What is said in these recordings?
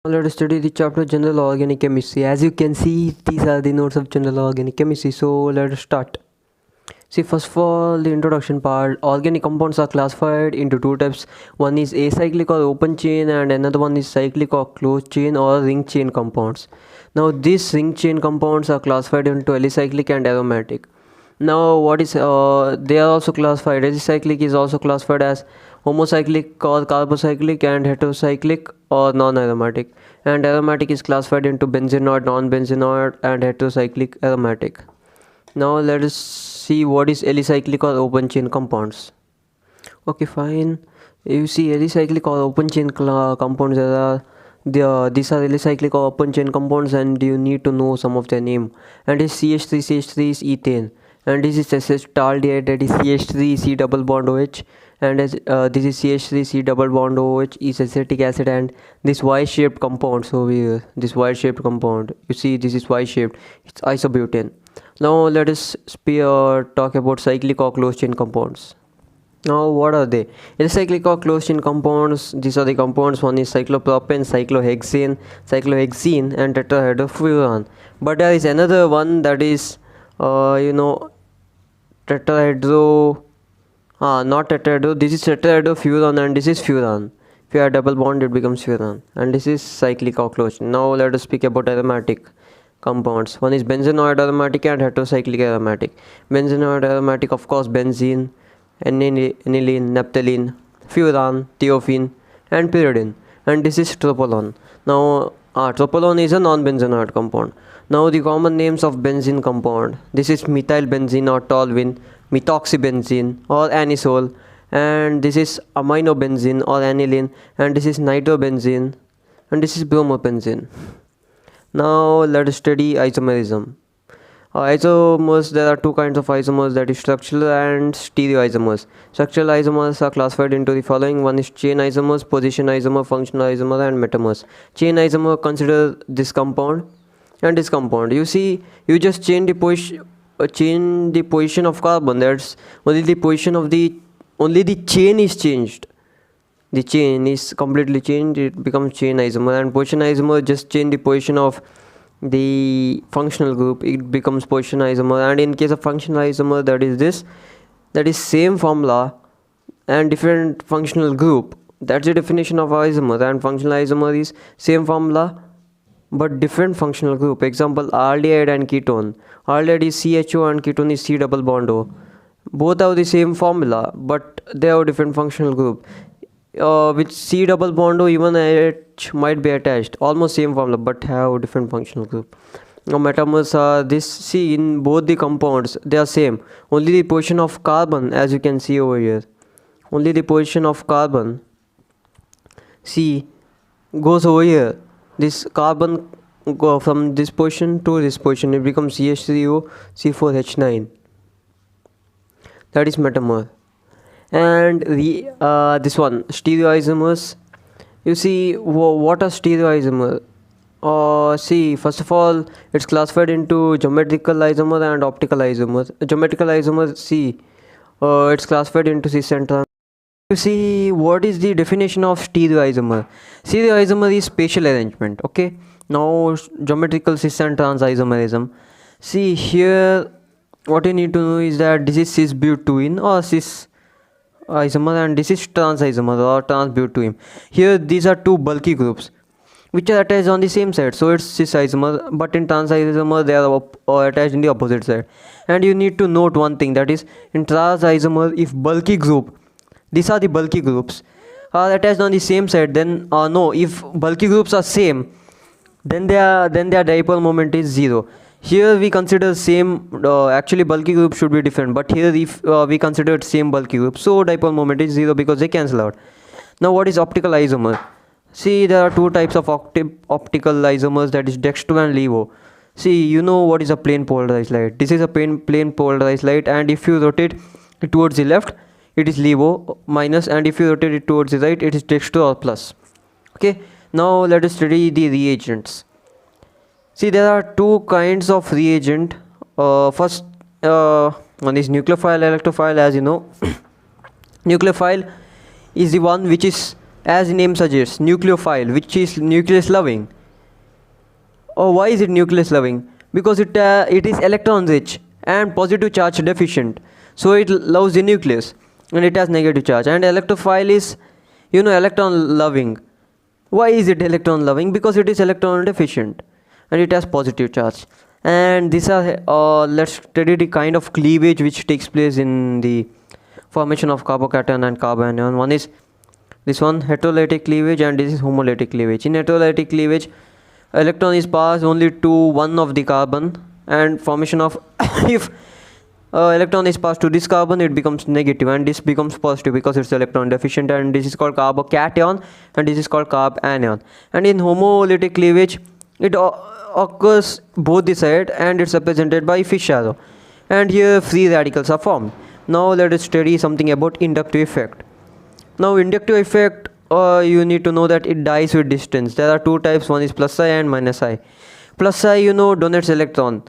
Let us study the chapter General Organic Chemistry. As you can see, these are the notes of General Organic Chemistry. So let us start. See, first of all, the introduction part. Organic compounds are classified into two types. One is acyclic or open chain, and another one is cyclic or closed chain or ring chain compounds. Now, these ring chain compounds are classified into alicyclic and aromatic. Now, they are also classified. Alicyclic is also classified as homocyclic or carbocyclic, and heterocyclic or non-aromatic. And aromatic is classified into benzenoid, non-benzenoid, and heterocyclic aromatic. Now let us see what is alicyclic or open chain compounds. Okay, fine. You see alicyclic or open chain compounds, these are alicyclic or open chain compounds, and you need to know some of their name. And this CH3 is ethane, and this is acetaldehyde, that is CH3 C double bond OH, and as this is CH3 C double bond OH is acetic acid, and this Y-shaped compound. So this Y-shaped compound, you see this is Y-shaped, it's isobutane. Now let us talk about cyclic or closed chain compounds. Now what are they? Alicyclic or closed chain compounds, these are the compounds. One is cyclopropane, cyclohexene and tetrahydrofuran. But there is another one, that is tetrahydro not tetrahydro, this is tetrahydrofuran, and this is furan. If you have double bond, it becomes furan, and this is cyclic or closed. Now let us speak about aromatic compounds. One is benzenoid aromatic and heterocyclic aromatic. Benzenoid aromatic, of course, benzene, aniline, naphthalene, furan, thiophene, and pyridine. And this is tropolone. Now tropolone is a non-benzenoid compound. Now the common names of benzene compound. This is methylbenzene or toluene, methoxybenzene or anisole, and this is aminobenzene or aniline, and this is nitrobenzene, and this is bromobenzene. Now let us study isomerism. Isomers, there are two kinds of isomers, that is structural and stereoisomers. Structural isomers are classified into the following. One is chain isomers, position isomer, functional isomer, and metamers. Chain isomer, consider this compound and this compound. You see, you just change the position of carbon. That's only the chain is changed. The chain is completely changed, it becomes chain isomer. And position isomer, just change the position of the functional group, it becomes position isomer. And in case of functional isomer, that is same formula and different functional group. That's the definition of isomer. And functional isomer is same formula but different functional group. Example, aldehyde and ketone. Aldehyde is CHO and ketone is C double bond O. Both have the same formula but they have different functional group. With C double bond O, even H might be attached, almost same formula but have different functional group. Now metamers are this. See, in both the compounds they are same, only the position of carbon, as you can see over here, only the position of carbon, see, goes over here. This carbon go from this position to this position, it becomes CH3O C4H9. That is metamer. And this one, stereoisomers. You see, what are stereoisomers? See, first of all, it's classified into geometrical isomer and optical isomers. Geometrical isomers, see, it's classified into cis and trans. You see, what is the definition of stereoisomer? Stereoisomer is spatial arrangement. Okay, now geometrical cis and trans isomerism. See here, what you need to know is that this is cis-butene or cis isomer, and this is trans isomer or trans-butene. Here these are two bulky groups which are attached on the same side, so it's cis isomer, but in trans isomer they are attached in the opposite side. And you need to note one thing, that is, in trans isomer, if bulky group, these are the bulky groups, are attached on the same side, then no, if bulky groups are same, then their dipole moment is 0. Here we consider same, actually bulky group should be different, but here if we consider same bulky group, so dipole moment is 0 because they cancel out. Now what is optical isomer? See, there are two types of optical isomers, that is dextro and levo. See, you know what is a plane polarized light. This is a plane polarized light, and if you rotate it towards the left, it is levo minus, and if you rotate it towards the right, it is dextro or plus. Okay, now let us study the reagents. See, there are two kinds of reagent. First, one is nucleophile, electrophile, as you know. Nucleophile is the one which is as the name suggests, nucleophile, which is nucleus loving. Why is it nucleus loving? Because it is electron rich and positive charge deficient, so it loves the nucleus, and it has negative charge. And electrophile is, electron loving. Why is it electron loving? Because it is electron deficient and it has positive charge. And these are let's study the kind of cleavage which takes place in the formation of carbocation and carbanion. One is this one, heterolytic cleavage, and this is homolytic cleavage. In heterolytic cleavage, electron is passed only to one of the carbon, and formation of if electron is passed to this carbon, it becomes negative, and this becomes positive because it's electron deficient, and this is called carbocation, and this is called carbanion. And in homolytic cleavage, it occurs both the side, and it's represented by fish arrow, and here free radicals are formed. Now let us study something about inductive effect. Now inductive effect, you need to know that it dies with distance. There are two types, one is plus I and minus I. Plus I, donates electron.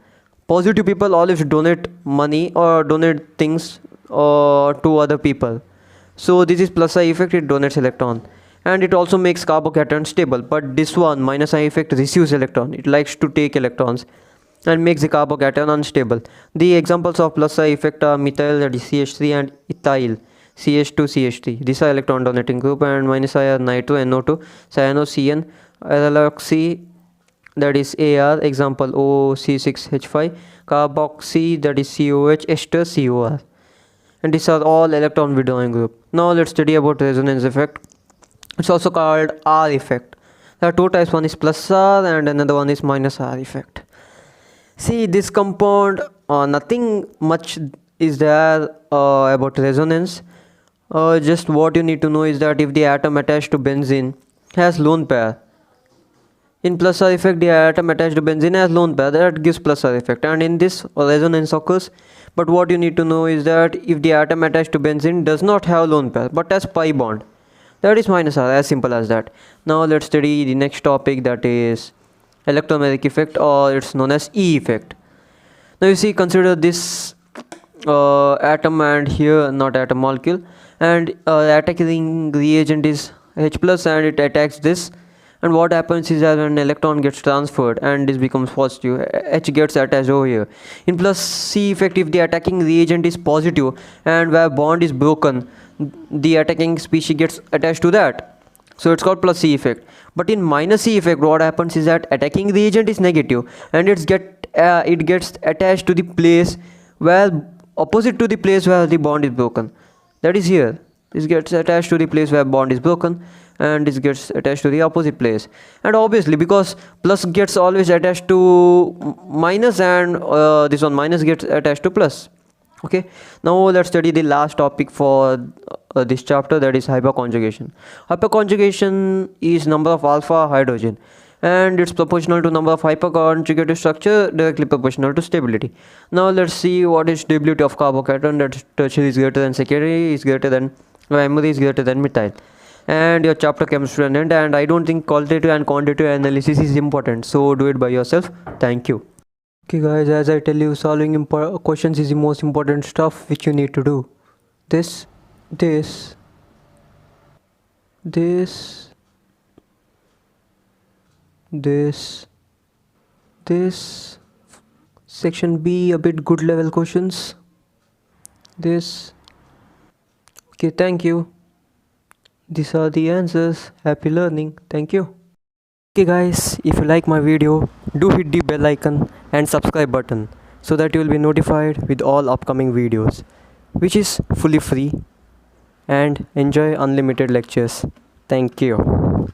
Positive people always donate money or donate things to other people. So this is plus I effect, it donates electron. And it also makes carbocation stable. But this one, minus I effect, receives electron. It likes to take electrons and makes the carbocation unstable. The examples of plus I effect are methyl, that is CH3, and ethyl, CH2CH3. These are electron donating group. And minus I are nitro, NO2, cyanocyan, alloxy, that is AR, example OC6H5, carboxy, that is COH, ester, COR. And these are all electron withdrawing group. Now let's study about resonance effect. It's also called R effect. There are two types, one is plus R and another one is minus R effect. See, this compound, nothing much is there about resonance. Just what you need to know is that if the atom attached to benzene has lone pair, in plus R effect the atom attached to benzene has lone pair, that gives plus R effect, and in this resonance occurs. But what you need to know is that if the atom attached to benzene does not have lone pair but has pi bond, that is minus R, as simple as that. Now let's study the next topic, that is electromagnetic effect, or it's known as E effect. Now you see, consider this atom, and here not atom, molecule, and attacking reagent is H plus, and it attacks this, and what happens is that when electron gets transferred and this becomes positive, H gets attached over here. In plus C effect, if the attacking reagent is positive and where bond is broken, the attacking species gets attached to that, so it's called plus C effect. But in minus C effect, what happens is that attacking reagent is negative, and it gets attached to the place where opposite to the place where the bond is broken, that is here. This gets attached to the place where bond is broken, and this gets attached to the opposite place. And obviously, because plus gets always attached to minus, and this one minus gets attached to plus. Okay, now let's study the last topic for this chapter, that is hyperconjugation. Hyperconjugation is number of alpha hydrogen, and it's proportional to number of hyperconjugated structure, directly proportional to stability. Now let's see what is stability of carbocation. That tertiary is greater than secondary, is greater than primary, is greater than methyl. And your chapter comes to an end, and I don't think qualitative and quantitative analysis is important, so do it by yourself. Thank you. Okay guys, as I tell you, solving questions is the most important stuff which you need to do. This section B, a bit good level questions. This. Okay, thank you. These are the answers. Happy learning. Thank you. Okay guys, if you like my video, do hit the bell icon and subscribe button so that you will be notified with all upcoming videos, which is fully free, and enjoy unlimited lectures. Thank you.